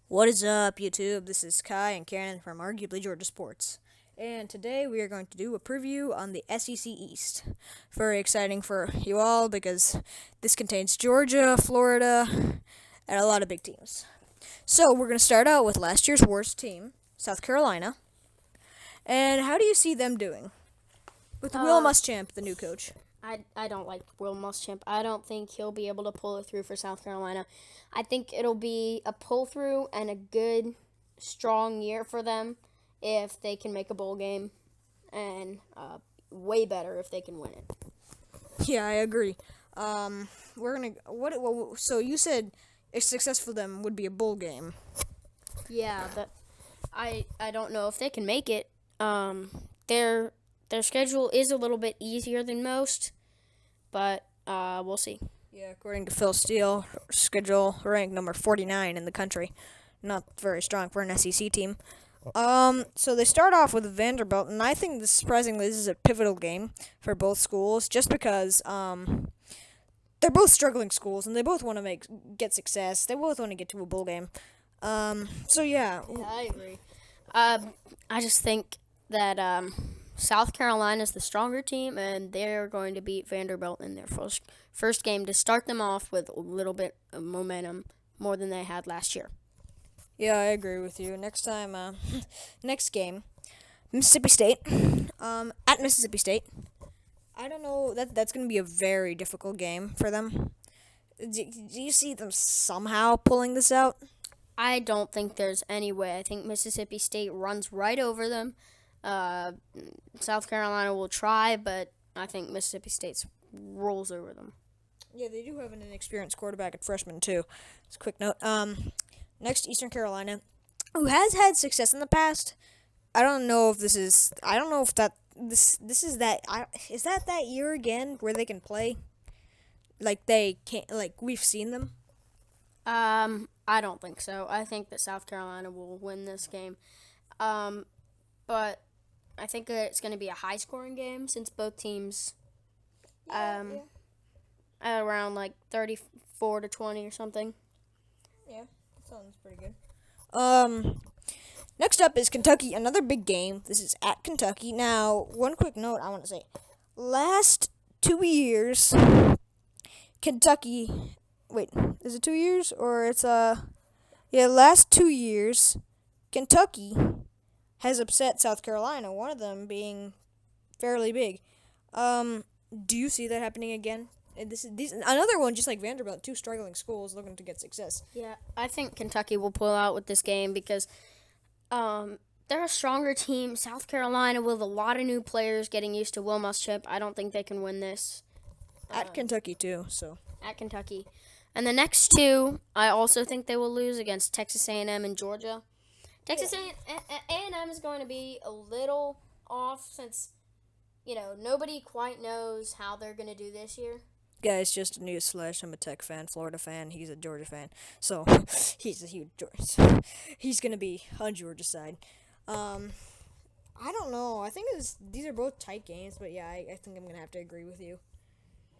What is up, YouTube? This is Kai and Karen from Arguably Georgia Sports. And today we are going to do a preview on the SEC East. Very exciting for you all because this contains Georgia, Florida, and a lot of big teams. So we're going to start out with last year's worst team, South Carolina. And how do you see them doing? With Will Muschamp, the new coach. I don't like Will Muschamp. I don't think he'll be able to pull it through for South Carolina. I think it'll be a pull through and a good, strong year for them if they can make a bowl game, and way better if they can win it. Yeah, I agree. We're gonna so you said a success for them would be a bowl game. Yeah, but I don't know if they can make it. Their schedule is a little bit easier than most, but we'll see. Yeah, according to Phil Steele, schedule ranked number 49 in the country. Not very strong for an SEC team. So they start off with Vanderbilt, and I think surprisingly this is a pivotal game for both schools, just because they're both struggling schools and they both want to get success. They both want to get to a bowl game. So yeah, Yeah, I agree. I just think that South Carolina is the stronger team, and they're going to beat Vanderbilt in their first game to start them off with a little bit of momentum more than they had last year. yeah, I agree with you. Next time, next game, Mississippi State, at Mississippi State. I don't know that's gonna be a very difficult game for them. Do you see them somehow pulling this out? I don't think there's any way. I think Mississippi State runs right over them. Uh, South Carolina will try, but I think Mississippi State rolls over them. Yeah, they do have an inexperienced quarterback at freshman too. Just a quick note. Next, Eastern Carolina, who has had success in the past. I don't know if this is. I don't know if this is that. Is that year again where they can play? Like they can't. Like we've seen them. I don't think so. I think that South Carolina will win this game. But I think that it's going to be a high scoring game since both teams at around like 34-20 or something. Yeah, that sounds pretty good. Um, Next up is Kentucky, another big game. This is at Kentucky. Now, one quick note I want to say: last 2 years, Kentucky. Wait, is it 2 years or it's Yeah, last 2 years, Kentucky has upset South Carolina. One of them being fairly big. Do you see that happening again? And this is another one, just like Vanderbilt, two struggling schools looking to get success. Yeah, I think Kentucky will pull out with this game because they're a stronger team. South Carolina with a lot of new players getting used to Will Muschamp. I don't think they can win this At Kentucky too, so at Kentucky. And the next two, I also think they will lose against Texas A&M and Georgia. Texas A&M is going to be a little off since nobody quite knows how they're going to do this year. guys, just a news flash. I'm a Tech fan, Florida fan. He's a Georgia fan, so he's a huge Georgia. He's gonna be on Georgia side. Um, I don't know. I think these are both tight games, but yeah, I think I'm gonna have to agree with you.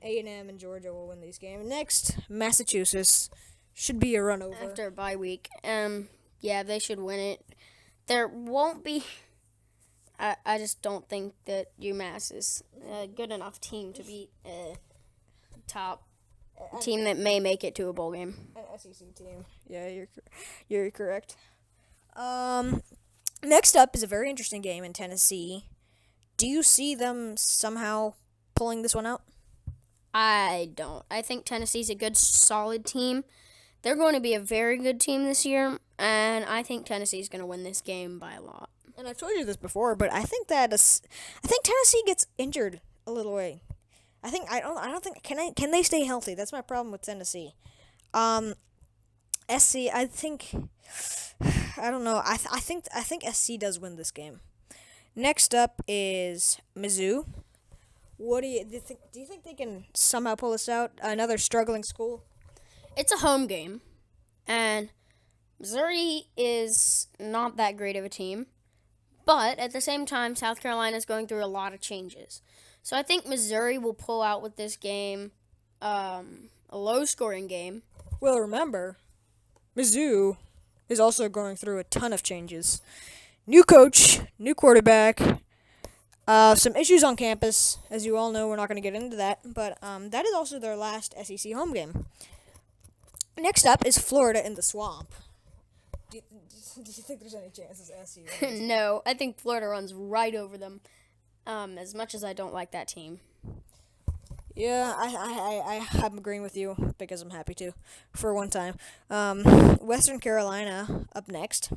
A&M and Georgia will win these games. Next, Massachusetts should be a run over. After a bye week. Yeah, they should win it. There won't be. I just don't think that UMass is a good enough team to beat a top team that may make it to a bowl game. An SEC team. Yeah, you're correct. Next up is a very interesting game in Tennessee. Do you see them somehow pulling this one out? I don't. I think Tennessee's a good, solid team. They're going to be a very good team this year, and I think Tennessee's going to win this game by a lot. And I've told you this before, but I think Tennessee gets injured a little way. I don't think can they stay healthy? That's my problem with Tennessee. SC I think I don't know. I think SC does win this game. Next up is Mizzou. What do you think? Do you think they can somehow pull this out? Another struggling school. It's a home game, and Missouri is not that great of a team. But at the same time, South Carolina is going through a lot of changes. So I think Missouri will pull out with this game, a low-scoring game. Well, remember, Mizzou is also going through a ton of changes. New coach, new quarterback, some issues on campus. As you all know, we're not going to get into that, but that is also their last SEC home game. Next up is Florida in the Swamp. Do you think there's any chances SC wins? No, I think Florida runs right over them. As much as I don't like that team. Yeah, I'm agreeing with you because I'm happy to, for one time. Western Carolina up next.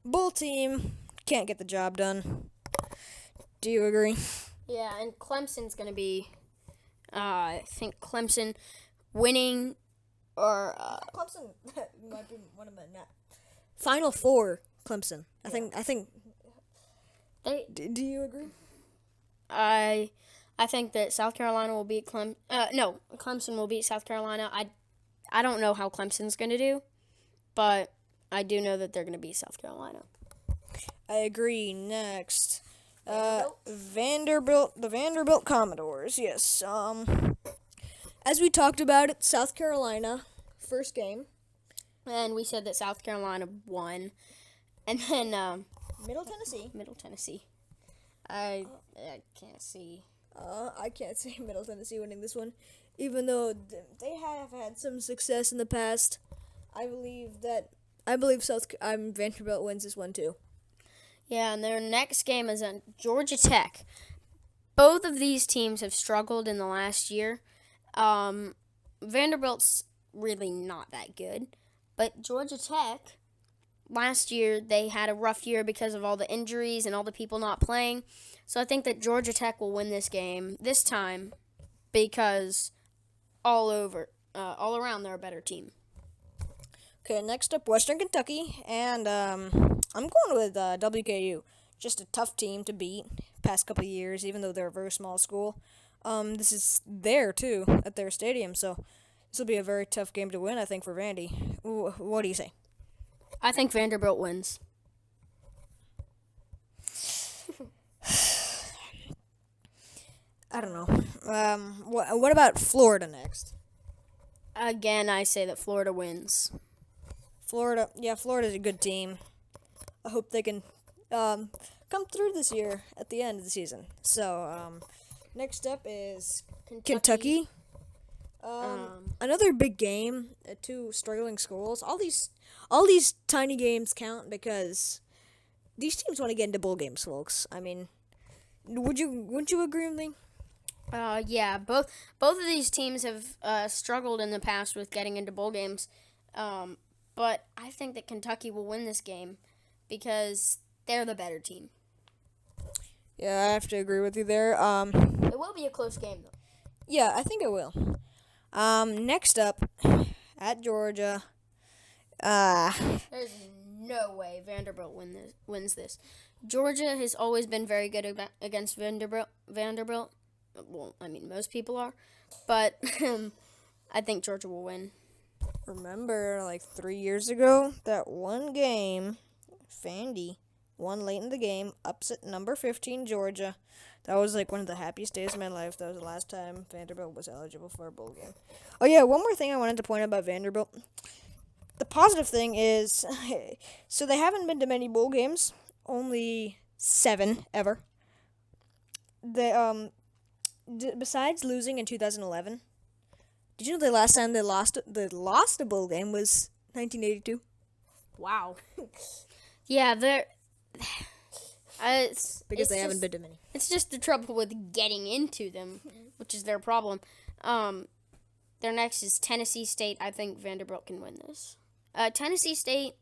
Bull team can't get the job done. Do you agree? Yeah, and Clemson's going to be, I think Clemson winning or... Clemson might be one of my Final Four. Clemson. I think. Do you agree? I think that South Carolina will beat Clemson will beat South Carolina. I don't know how Clemson's going to do, but I do know that they're going to beat South Carolina. I agree. Next, Vanderbilt, the Vanderbilt Commodores. Yes. As we talked about it, South Carolina first game, and we said that South Carolina won, and then Middle Tennessee. I can't see. I can't see Middle Tennessee winning this one, even though they have had some success in the past. I believe Vanderbilt wins this one too. Yeah, and their next game is on Georgia Tech. Both of these teams have struggled in the last year. Vanderbilt's really not that good, but Georgia Tech, last year they had a rough year because of all the injuries and all the people not playing. So I think that Georgia Tech will win this game this time because all around they're a better team. Okay, next up, Western Kentucky, and I'm going with WKU. Just a tough team to beat past couple of years, even though they're a very small school. This is there, too, at their stadium, so this will be a very tough game to win, I think, for Vandy. What do you say? I think Vanderbilt wins. I don't know. What about Florida next? Again, I say that Florida wins. Florida's a good team. I hope they can come through this year at the end of the season. So, next up is Kentucky. Another big game. Two struggling schools. All these tiny games count because these teams want to get into bowl games, folks. I mean, wouldn't you agree with me? Yeah, both of these teams have struggled in the past with getting into bowl games. But I think that Kentucky will win this game because they're the better team. Yeah, I have to agree with you there. It will be a close game, though. Yeah, I think it will. Next up, at Georgia. There's no way Vanderbilt wins this. Georgia has always been very good against Vanderbilt. Well, I mean, most people are. But I think Georgia will win. Remember, like 3 years ago, that one game, Vandy won late in the game, upset number 15 Georgia. That was like one of the happiest days of my life. That was the last time Vanderbilt was eligible for a bowl game. Oh yeah, one more thing I wanted to point out about Vanderbilt. The positive thing is, so they haven't been to many bowl games, only 7 ever. They besides losing in 2011. Did you know the last time they lost a bowl game was 1982? Wow. Yeah, they're because they haven't been to many. It's just the trouble with getting into them, which is their problem. Their next is Tennessee State. I think Vanderbilt can win this. Tennessee State,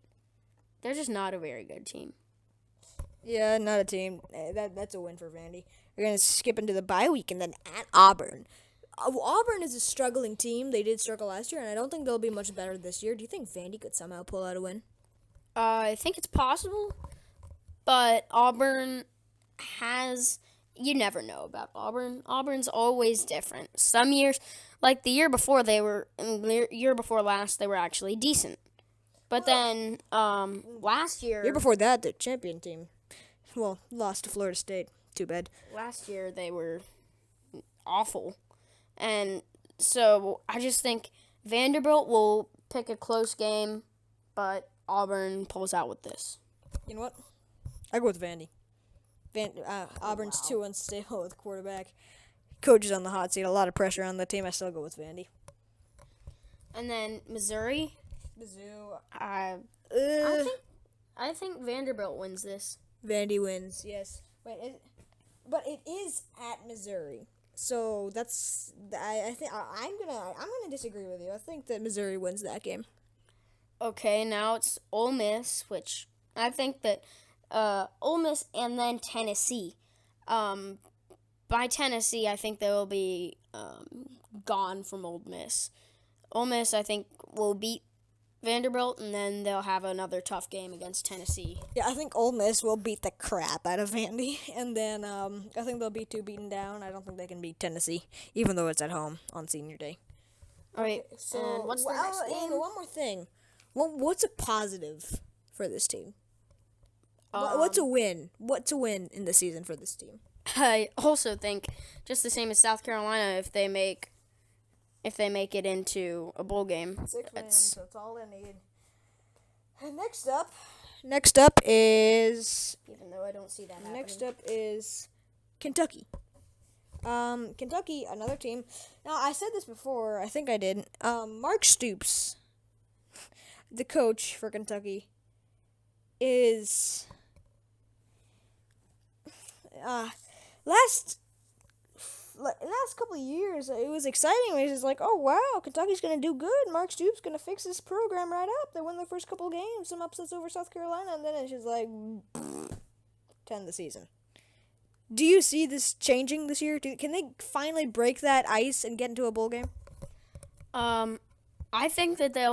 they're just not a very good team. Yeah, not a team. That's a win for Vandy. We're going to skip into the bye week and then at Auburn. Auburn is a struggling team. They did struggle last year, and I don't think they'll be much better this year. Do you think Vandy could somehow pull out a win? I think it's possible, but Auburn has... You never know about Auburn. Auburn's always different. Some years, like the year before last, they were actually decent. But then last year... Year before that, the champion team, lost to Florida State. Too bad. Last year, they were awful. And so I just think Vanderbilt will pick a close game, but Auburn pulls out with this. You know what? I go with Vandy. Auburn's 2-1 still with quarterback. Coach is on the hot seat. A lot of pressure on the team. I still go with Vandy. And then Missouri. Mizzou. I think Vanderbilt wins this. Vandy wins. Yes. But it is at Missouri. So that's I think I'm gonna disagree with you. I think that Missouri wins that game. Okay, now it's Ole Miss, which I think that Ole Miss and then Tennessee. By Tennessee, I think they will be gone from Ole Miss. Ole Miss, I think, will beat Vanderbilt, and then they'll have another tough game against Tennessee. Yeah, I think Ole Miss will beat the crap out of Vandy, and then I think they'll be too beaten down. I don't think they can beat Tennessee, even though it's at home on Senior Day. All right, so and what's the next game? One more thing. What's a positive for this team? What's a win? What's a win in the season for this team? I also think, just the same as South Carolina, if they make it into a bowl game. 6 wins, so it's all they need. And next up is, even though I don't see that happening. Next up is Kentucky. Kentucky, another team. Now, I said this before. I think I did. Mark Stoops, the coach for Kentucky, is last couple of years, it was exciting. It was like, oh, wow, Kentucky's going to do good. Mark Stoops going to fix this program right up. They won their first couple of games, some upsets over South Carolina, and then it's just like, 10 the season. Do you see this changing this year? Can they finally break that ice and get into a bowl game? I think that they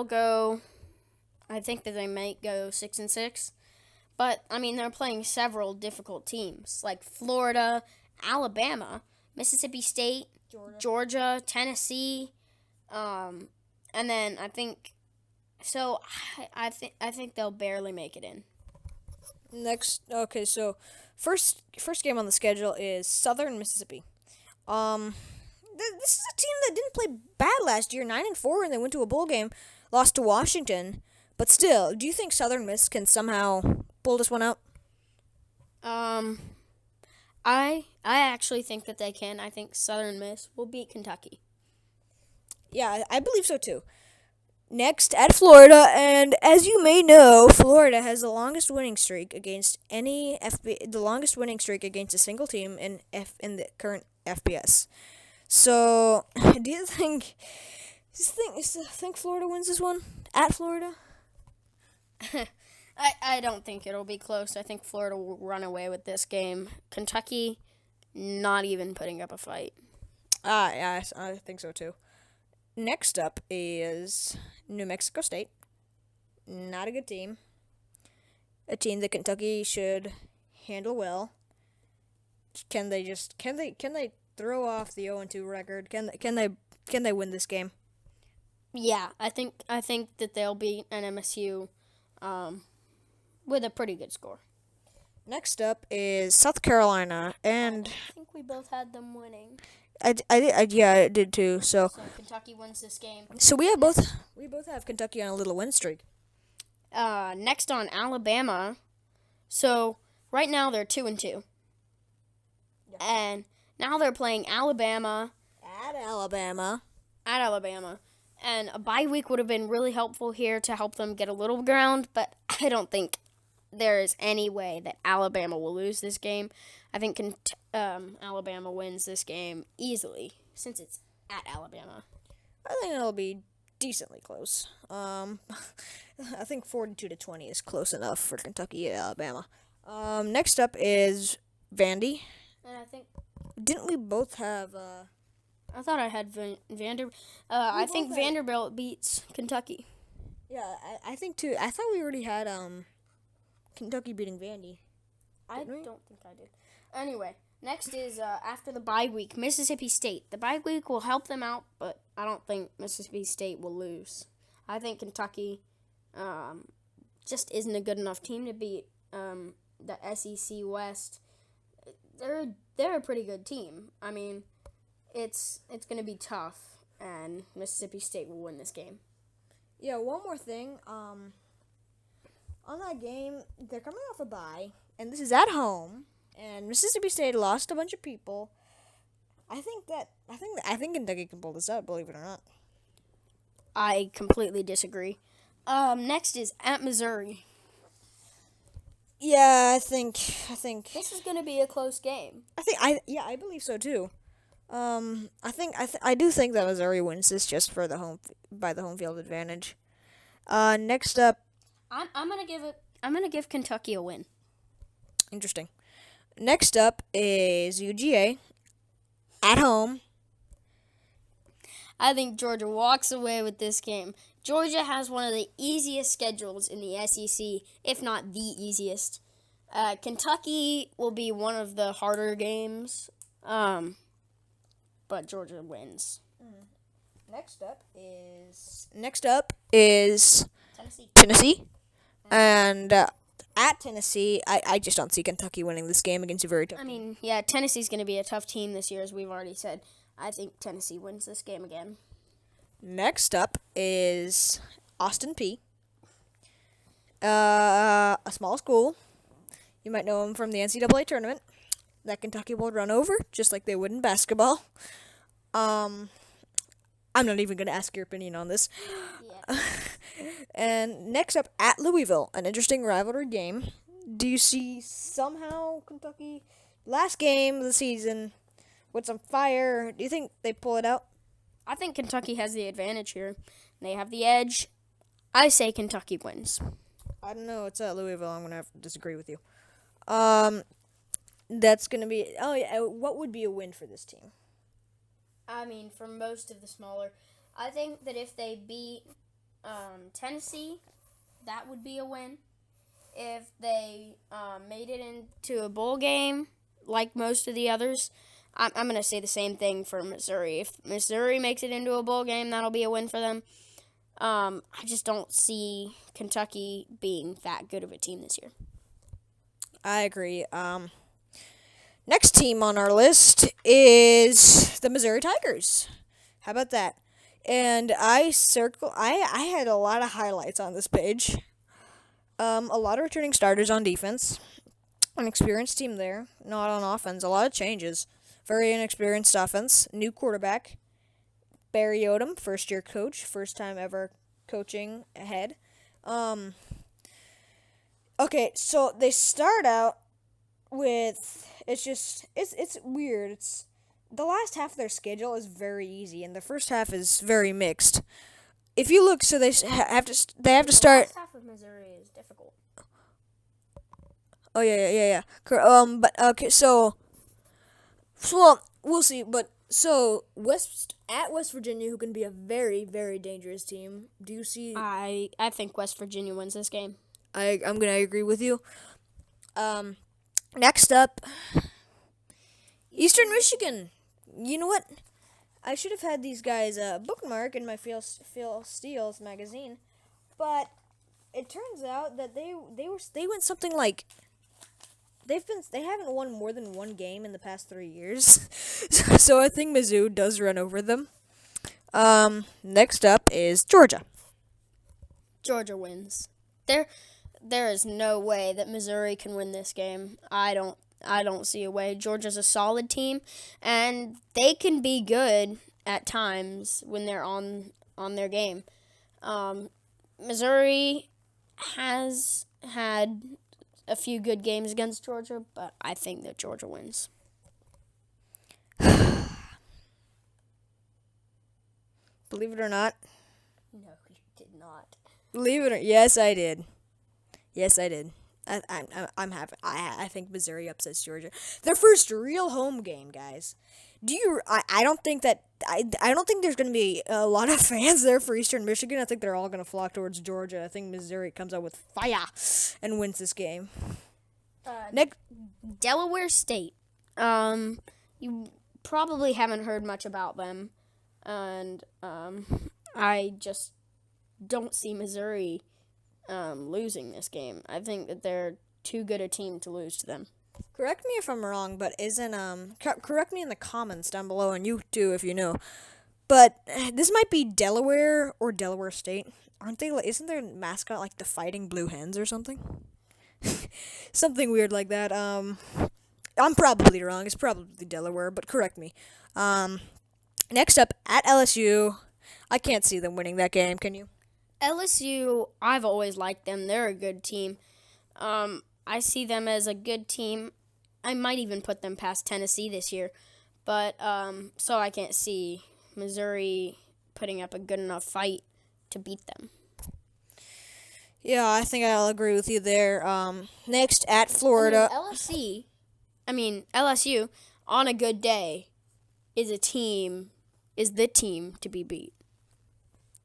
might go 6-6. But, I mean, they're playing several difficult teams, like Florida, Alabama, Mississippi State, Georgia, Tennessee, and then I think they'll barely make it in. So first game on the schedule is Southern Mississippi. This is a team that didn't play bad last year, 9-4, and they went to a bowl game, lost to Washington. But still, do you think Southern Miss can somehow pull this one out? I actually think that they can. I think Southern Miss will beat Kentucky. Yeah, I believe so too. Next at Florida, and as you may know, Florida has the longest winning streak against a single team in the current FBS. So, do you think Florida wins this one at Florida? I don't think it'll be close. I think Florida will run away with this game. Kentucky, not even putting up a fight. Yeah, I think so too. Next up is New Mexico State. Not a good team. A team that Kentucky should handle well. Can they throw off the 0-2 record? Can they win this game? Yeah, I think that they'll beat an MSU with a pretty good score. Next up is South Carolina, and I think we both had them winning. I did too. So Kentucky wins this game. So we both have Kentucky on a little win streak. Next on Alabama. So right now they're 2-2, and now they're playing Alabama at Alabama. And a bye week would have been really helpful here to help them get a little ground, but I don't think there is any way that Alabama will lose this game. I think Alabama wins this game easily since it's at Alabama. I think it'll be decently close. I think 42-20 is close enough for Kentucky at Alabama. Next up is Vandy. And I think didn't we both have? I thought I had Vanderbilt. I think Vanderbilt beats Kentucky. Yeah, I think too. I thought we already had Kentucky beating Vandy. I don't think I did. Anyway, next is after the bye week, Mississippi State. The bye week will help them out, but I don't think Mississippi State will lose. I think Kentucky just isn't a good enough team to beat the SEC West. They're a pretty good team. I mean, it's going to be tough. and Mississippi State will win this game. Yeah, one more thing. On that game, they're coming off a bye, and this is at home, and Mississippi State lost a bunch of people. I think Kentucky can pull this out, believe it or not. I completely disagree. Next is at Missouri. Yeah, I think This is going to be a close game. I believe so too. I do think that Missouri wins this just for the home field advantage. Next up, I'm gonna give Kentucky a win. interesting. Next up is UGA at home. I think Georgia walks away with this game. Georgia has one of the easiest schedules in the SEC, if not the easiest. Kentucky will be one of the harder games, but Georgia wins. Next up is Tennessee. And at Tennessee, I just don't see Kentucky winning this game against a very tough I mean, yeah, Tennessee's going to be a tough team this year, as we've already said. I think Tennessee wins this game again. Next up is Austin Peay. A small school. You might know them from the NCAA tournament that Kentucky will run over, just like they would in basketball. I'm not even going to ask your opinion on this. Yeah. And next up, at Louisville, an interesting rivalry game. Do you see somehow Kentucky, last game of the season, with some fire, do you think they pull it out? I think Kentucky has the advantage here. They have the edge. I say Kentucky wins. I don't know. It's at Louisville. I'm going to have to disagree with you. That's going to be... Oh, yeah. What would be a win for this team? I mean, for most of the smaller, I think that if they beat Tennessee, that would be a win. If they made it into a bowl game, like most of the others, I'm going to say the same thing for Missouri. If Missouri makes it into a bowl game, that'll be a win for them. I just don't see Kentucky being that good of a team this year. I agree. Next team on our list is the Missouri Tigers. How about that? And I had a lot of highlights on this page. A lot of returning starters on defense. An experienced team there. Not on offense. A lot of changes. Very inexperienced offense. New quarterback. Barry Odom, first-year coach. First time ever coaching ahead. Okay, so they start out with... It's weird. It's the last half of their schedule is very easy, and the first half is very mixed. If you look, so they have to start. The last half of Missouri is difficult. Oh yeah. But okay, so well, we'll see. But so West Virginia, who can be a very, very dangerous team. Do you see? I think West Virginia wins this game. I'm gonna agree with you. Next up, Eastern Michigan. You know what? I should have had these guys bookmark in my Phil Steele's magazine, but it turns out that they went something like they haven't won more than one game in the past 3 years, so I think Mizzou does run over them. Next up is Georgia. Georgia wins. There is no way that Missouri can win this game. I don't see a way. Georgia's a solid team, and they can be good at times when they're on their game. Missouri has had a few good games against Georgia, but I think that Georgia wins. Believe it or not. No, you did not. Believe it or yes, I did. Yes, I did. I'm happy. I think Missouri upsets Georgia. Their first real home game, guys. I don't think there's going to be a lot of fans there for Eastern Michigan. I think they're all going to flock towards Georgia. I think Missouri comes out with fire and wins this game. Next, Delaware State. You probably haven't heard much about them, and I just don't see Missouri losing this game. I think that they're too good a team to lose to them. correct me if I'm wrong, but isn't correct me in the comments down below, and you too if you know. But this might be Delaware or Delaware State. Aren't they? Isn't their mascot like the Fighting Blue Hens or something? Something weird like that. I'm probably wrong. It's probably Delaware, but correct me. Next up at LSU, I can't see them winning that game. Can you? LSU, I've always liked them. They're a good team. I see them as a good team. I might even put them past Tennessee this year. But so I can't see Missouri putting up a good enough fight to beat them. Yeah, I think I'll agree with you there. Next at Florida. LSU, on a good day, is the team to be beat.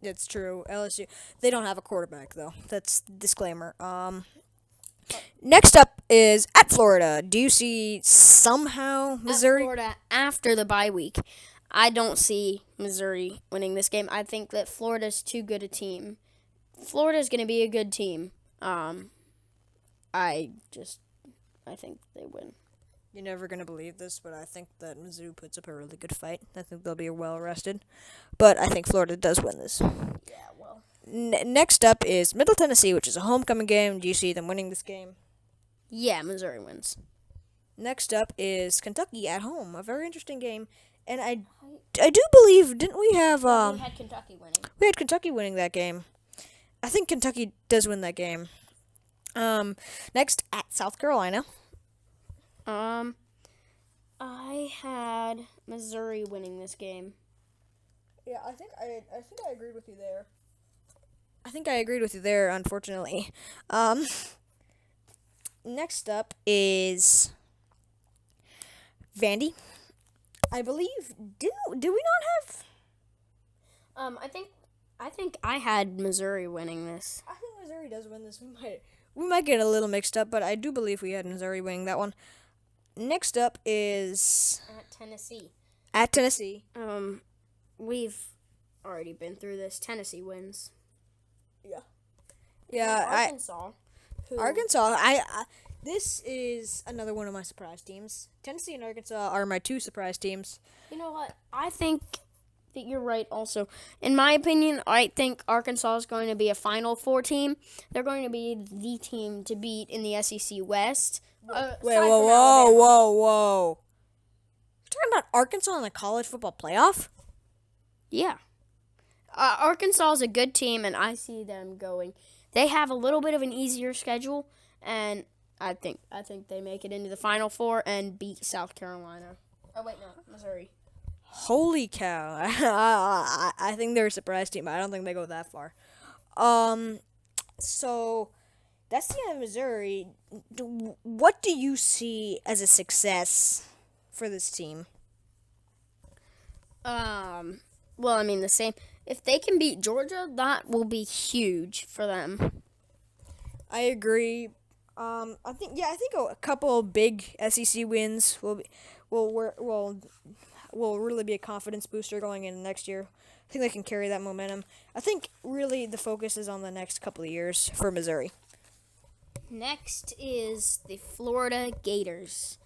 It's true. LSU. They don't have a quarterback though. That's disclaimer. Next up is at Florida. Do you see somehow Missouri? At Florida after the bye week. I don't see Missouri winning this game. I think that Florida's too good a team. Florida's going to be a good team. I think they win. You're never gonna believe this, but I think that Mizzou puts up a really good fight. I think they'll be well rested, but I think Florida does win this. Yeah, well. Next up is Middle Tennessee, which is a homecoming game. Do you see them winning this game? Yeah, Missouri wins. Next up is Kentucky at home, a very interesting game, and I do believe didn't we have We had Kentucky winning. we had Kentucky winning that game. I think Kentucky does win that game. Next at South Carolina. I had Missouri winning this game. Yeah, I think I agreed with you there. I think I agreed with you there, unfortunately. Next up is Vandy. I believe did we not have? I think I had Missouri winning this. I think Missouri does win this. We might get a little mixed up, but I do believe we had Missouri winning that one. Next up is At Tennessee. at Tennessee. We've already been through this. Tennessee wins. Yeah, Arkansas. Arkansas. This is another one of my surprise teams. Tennessee and Arkansas are my two surprise teams. You know what? I think that you're right also. In my opinion, I think Arkansas is going to be a Final Four team. They're going to be the team to beat in the SEC West. Wait, whoa. You're talking about Arkansas in the college football playoff? Yeah. Arkansas is a good team, and I see them going. They have a little bit of an easier schedule, and I think they make it into the Final Four and beat South Carolina. Oh, wait, no, Missouri. Holy cow. I think they're a surprise team. I don't think they go that far. So that's the end of Missouri. What do you see as a success for this team? Well, I mean, the same. If they can beat Georgia, that will be huge for them. I agree. I think a couple big SEC wins will really be a confidence booster going into next year. I think they can carry that momentum. I think really the focus is on the next couple of years for Missouri. Next is the Florida Gators.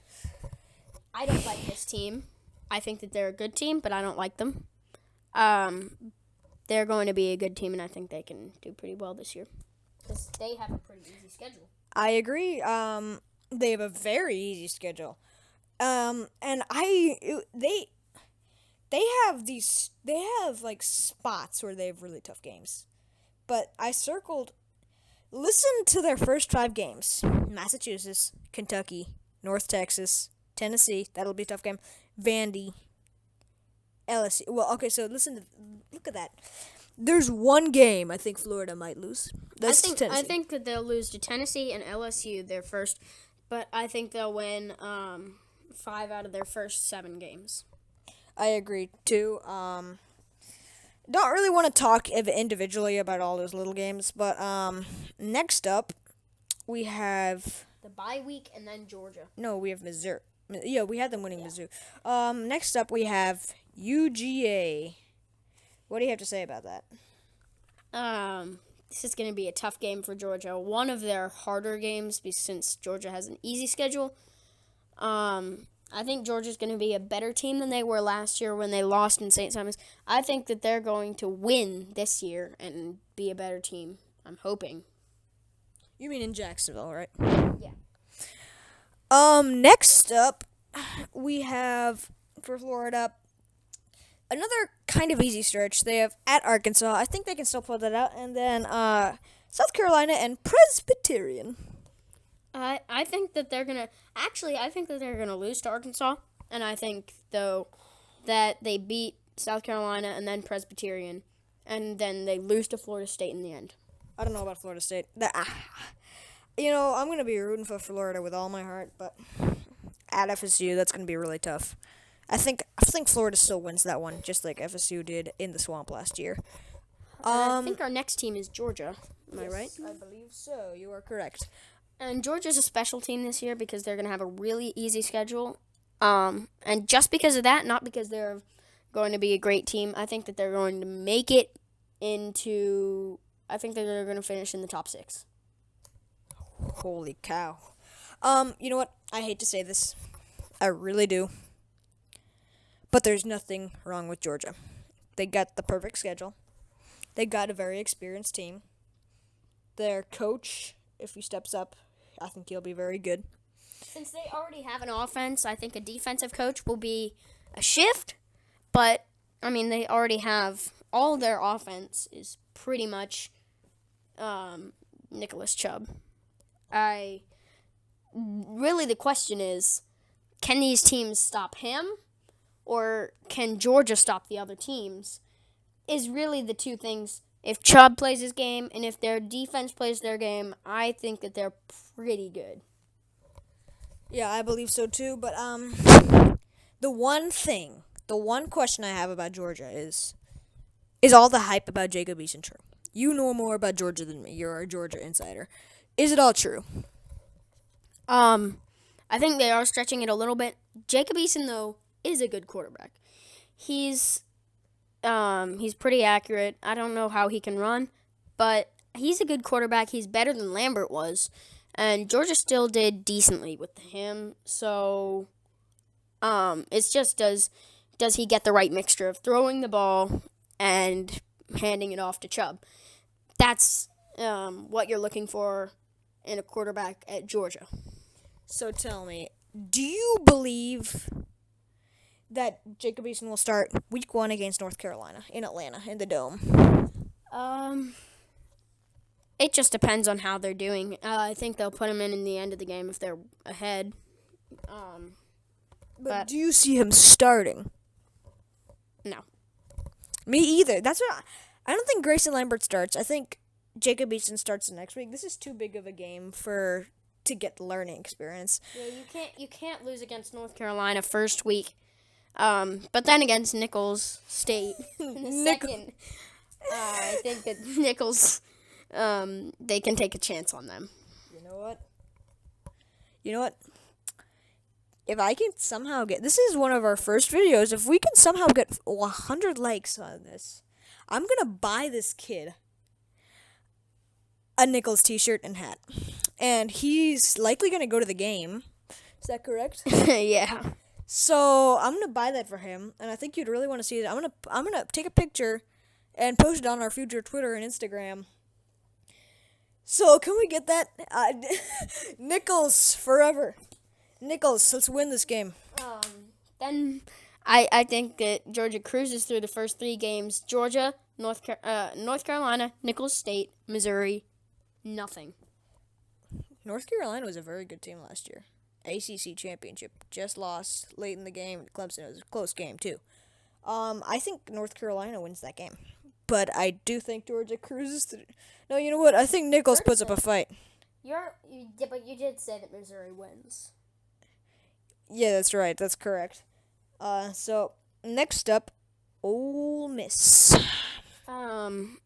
I don't like this team. I think that they're a good team, but I don't like them. They're going to be a good team, and I think they can do pretty well this year because they have a pretty easy schedule. I agree. They have a very easy schedule. And they have like spots where they have really tough games. But I circled, listen to their first 5 games. Massachusetts, Kentucky, North Texas, Tennessee, that'll be a tough game. Vandy, LSU. Well, okay, so look at that. There's one game I think Florida might lose. That's Tennessee. I think that they'll lose to Tennessee and LSU their first, but I think they'll win 5 out of their first 7 games. I agree too. Don't really want to talk individually about all those little games, but next up we have the bye week and then Georgia. No, we have Missouri. Yeah, we had them winning Mizzou. Next up we have UGA. What do you have to say about that? This is going to be a tough game for Georgia. One of their harder games since Georgia has an easy schedule. I think Georgia's going to be a better team than they were last year when they lost in St. Simons. I think that they're going to win this year and be a better team. I'm hoping. You mean in Jacksonville, right? Yeah. Next up, we have for Florida another kind of easy stretch. They have at Arkansas. I think they can still pull that out, and then South Carolina and Presbyterian. I think that they're gonna I think that they're gonna lose to Arkansas, and I think though that they beat South Carolina and then Presbyterian, and then they lose to Florida State in the end. I don't know about Florida State. I'm gonna be rooting for Florida with all my heart, but at FSU, that's gonna be really tough. I think Florida still wins that one, just like FSU did in the swamp last year. I think our next team is Georgia. Am I right? I believe so. You are correct. And Georgia's a special team this year because they're going to have a really easy schedule. And just because of that, not because they're going to be a great team, I think that they're going to make it into... I think that they're going to finish in the top 6. Holy cow. You know what? I hate to say this. I really do. But there's nothing wrong with Georgia. They got the perfect schedule. They got a very experienced team. Their coach, if he steps up, I think he'll be very good. Since they already have an offense, I think a defensive coach will be a shift. But, I mean, they already have... All their offense is pretty much Nicholas Chubb. Really, the question is, can these teams stop him? Or can Georgia stop the other teams? Is really the two things. If Chubb plays his game and if their defense plays their game, I think that they're pretty good. Yeah, I believe so too. But the one question I have about Georgia is all the hype about Jacob Eason true? You know more about Georgia than me. You're a Georgia insider. Is it all true? I think they are stretching it a little bit. Jacob Eason, though, is a good quarterback. He's pretty accurate. I don't know how he can run, but he's a good quarterback. He's better than Lambert was, and Georgia still did decently with him. So, it's just does he get the right mixture of throwing the ball and handing it off to Chubb? That's what you're looking for in a quarterback at Georgia. So tell me, do you believe that Jacob Eason will start week 1 against North Carolina in Atlanta in the Dome? It just depends on how they're doing. I think they'll put him in the end of the game if they're ahead. But do you see him starting? No. Me either. That's what I don't think Grayson Lambert starts. I think Jacob Eason starts the next week. This is too big of a game to get learning experience. Yeah, you can't lose against North Carolina first week. But then against Nicholls State in the second, I think that Nicholls, they can take a chance on them. You know what? If I can somehow this is one of our first videos. If we can somehow get 100 likes on this, I'm gonna buy this kid a Nicholls t-shirt and hat, and he's likely gonna go to the game. Is that correct? Yeah. So I'm gonna buy that for him, and I think you'd really want to see it. I'm gonna take a picture and post it on our future Twitter and Instagram. So can we get that? Nicholls forever. Nicholls, let's win this game. Then I think that Georgia cruises through the first 3 games. Georgia, North Carolina, Nicholls State, Missouri, nothing. North Carolina was a very good team last year. ACC championship, just lost late in the game to Clemson. It was a close game too. I think North Carolina wins that game, but I do think Georgia cruises through. No, you know what? I think Nicholls puts up a fight. But you did say that Missouri wins. Yeah, that's right. That's correct. So next up, Ole Miss.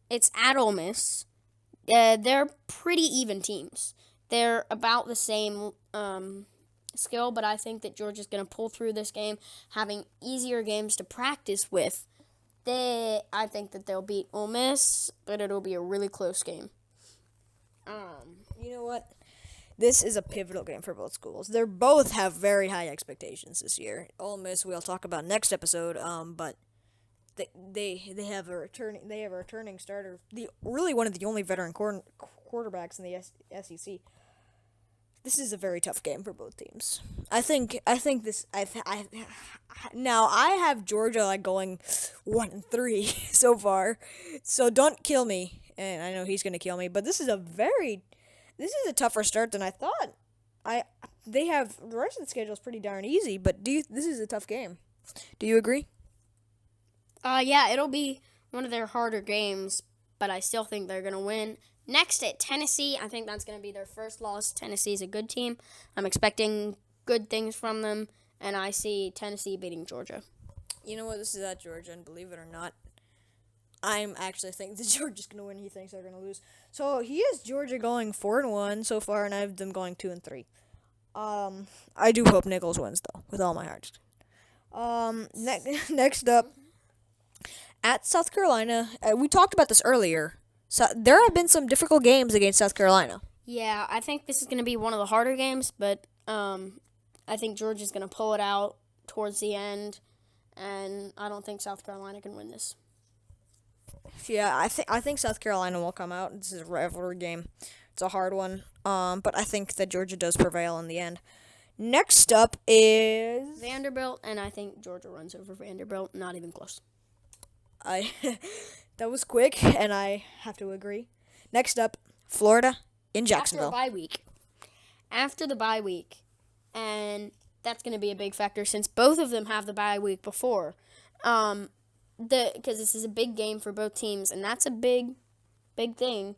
It's at Ole Miss. They're pretty even teams. They're about the same skill, but I think that Georgia's going to pull through this game, having easier games to practice with. I think that they'll beat Ole Miss, but it'll be a really close game. You know what? This is a pivotal game for both schools. They both have very high expectations this year. Ole Miss we'll talk about next episode. But they have a returning starter. Really one of the only veteran quarterbacks in the SEC. This is a very tough game for both teams. I think this. Now I have Georgia like going 1-3 so far, so don't kill me. And I know he's gonna kill me, but this is a tougher start than I thought. The rest of the schedule is pretty darn easy, but this is a tough game. Do you agree? Yeah, it'll be one of their harder games, but I still think they're gonna win. Next at Tennessee, I think that's going to be their first loss. Tennessee's a good team. I'm expecting good things from them, and I see Tennessee beating Georgia. You know what? This is at Georgia, and believe it or not, I'm actually thinking that Georgia's going to win. He thinks they're going to lose. So he has Georgia going 4-1 so far, and I have them going 2-3. I do hope Nichols wins, though, with all my heart. Next up, at South Carolina, we talked about this earlier. So there have been some difficult games against South Carolina. Yeah, I think this is going to be one of the harder games, but I think Georgia's going to pull it out towards the end, and I don't think South Carolina can win this. Yeah, I think South Carolina will come out. This is a rivalry game. It's a hard one, but I think that Georgia does prevail in the end. Next up is Vanderbilt, and I think Georgia runs over Vanderbilt. Not even close. That was quick, and I have to agree. Next up, Florida in Jacksonville. After the bye week, and that's going to be a big factor since both of them have the bye week before. Because this is a big game for both teams, and that's a big thing.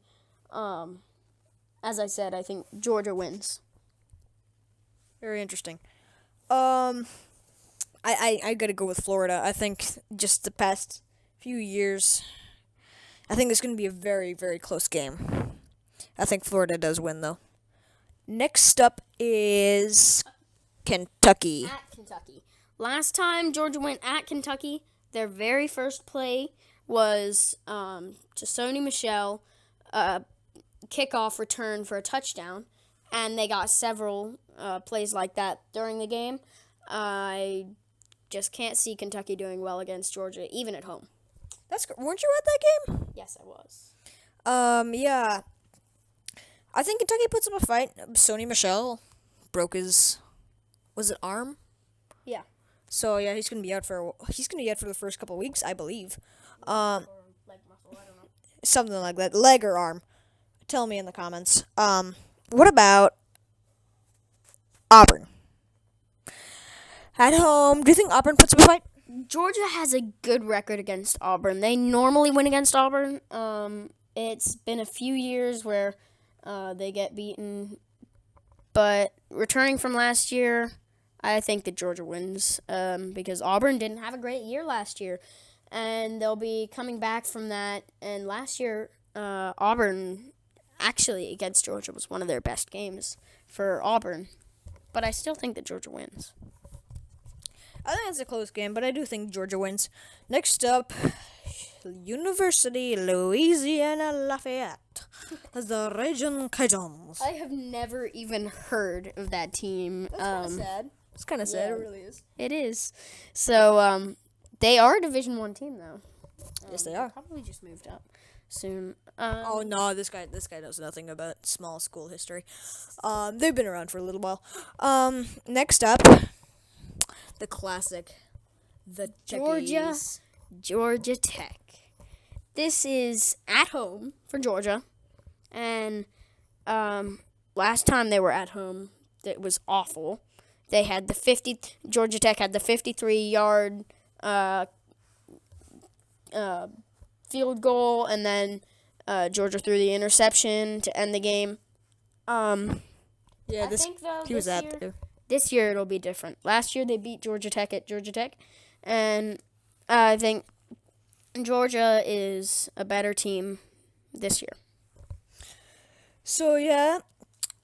As I said, I think Georgia wins. Very interesting. I gotta go with Florida. I think just the past few years, I think it's going to be a very, very close game. I think Florida does win, though. Next up is Kentucky. At Kentucky. Last time Georgia went at Kentucky, their very first play was to Sony Michel, kickoff return for a touchdown, and they got several plays like that during the game. I just can't see Kentucky doing well against Georgia, even at home. Weren't you at that game? Yes, I was. Yeah. I think Kentucky puts up a fight. Sony Michel broke his, was it arm? Yeah. So yeah, he's gonna be out for the first couple of weeks, I believe. Or leg muscle, I don't know. Something like that, leg or arm. Tell me in the comments. What about Auburn? At home, do you think Auburn puts up a fight? Georgia has a good record against Auburn. They normally win against Auburn. It's been a few years where they get beaten. But returning from last year, I think that Georgia wins because Auburn didn't have a great year last year. And they'll be coming back from that. And last year, Auburn, actually, against Georgia was one of their best games for Auburn. But I still think that Georgia wins. I think it's a close game, but I do think Georgia wins. Next up, University Louisiana Lafayette, the Ragin' Cajuns. I have never even heard of that team. That's kind of sad. It's kind of sad. yeah. It really is. It is. So, they are a Division I team, though. Yes, they are. Probably just moved up soon. Oh no, this guy knows nothing about small school history. They've been around for a little while. Next up, the classic, the Georgia Tech. This is at home for Georgia, and last time they were at home, it was awful. They had Georgia Tech had the 53-yard field goal, and then Georgia threw the interception to end the game. Yeah, he was out there. This year it'll be different. Last year they beat Georgia Tech at Georgia Tech, and I think Georgia is a better team this year. So yeah,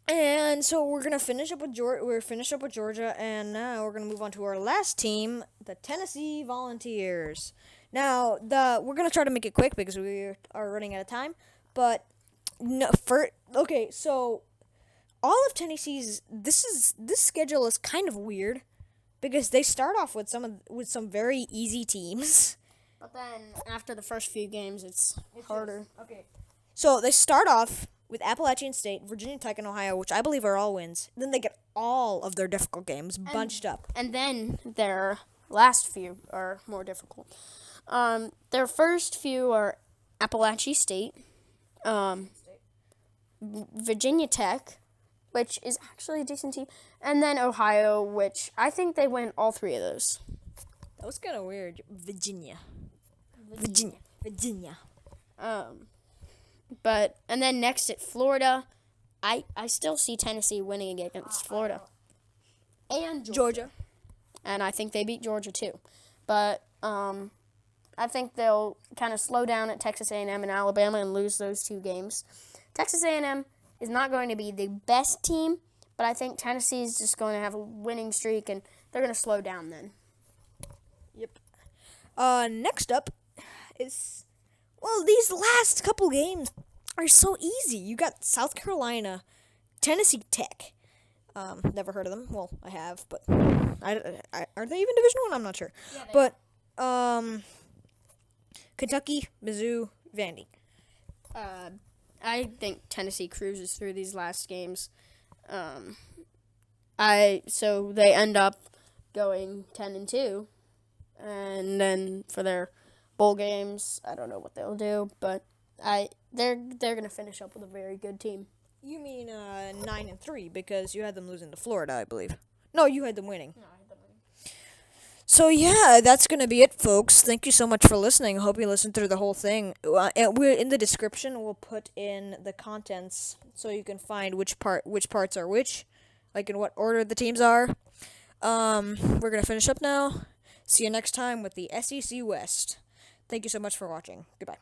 and so we're gonna finish up with Georgia, and now we're gonna move on to our last team, the Tennessee Volunteers. Now we're gonna try to make it quick because we are running out of time. But no, so all of Tennessee's this schedule is kind of weird because they start off with some very easy teams. But then after the first few games, it's harder. Okay. So they start off with Appalachian State, Virginia Tech, and Ohio, which I believe are all wins. Then they get all of their difficult games bunched up. And then their last few are more difficult. Their first few are Appalachian State, Virginia Tech, which is actually a decent team, and then Ohio, which I think they win all three of those. That was kind of weird. Virginia. But and then next at Florida, I still see Tennessee winning against Florida and Georgia. and I think they beat Georgia too. But I think they'll kind of slow down at Texas A&M and Alabama and lose those two games. Texas A&M is not going to be the best team, but I think Tennessee is just going to have a winning streak, and they're going to slow down then. Yep. Next up is, well, these last couple games are so easy. You got South Carolina, Tennessee Tech. Never heard of them. Well, I have, but are they even Division I? I'm not sure. Yeah, but Kentucky, Mizzou, Vandy. I think Tennessee cruises through these last games. So they end up going 10-2, and then for their bowl games, I don't know what they'll do, but they're gonna finish up with a very good team. You mean 9-3 because you had them losing to Florida, I believe. No, you had them winning. No, I had them winning. So yeah, that's gonna be it, folks. Thank you so much for listening. I hope you listened through the whole thing. And we're in the description. We'll put in the contents so you can find which parts are which, like in what order the teams are. We're gonna finish up now. See you next time with the SEC West. Thank you so much for watching. Goodbye.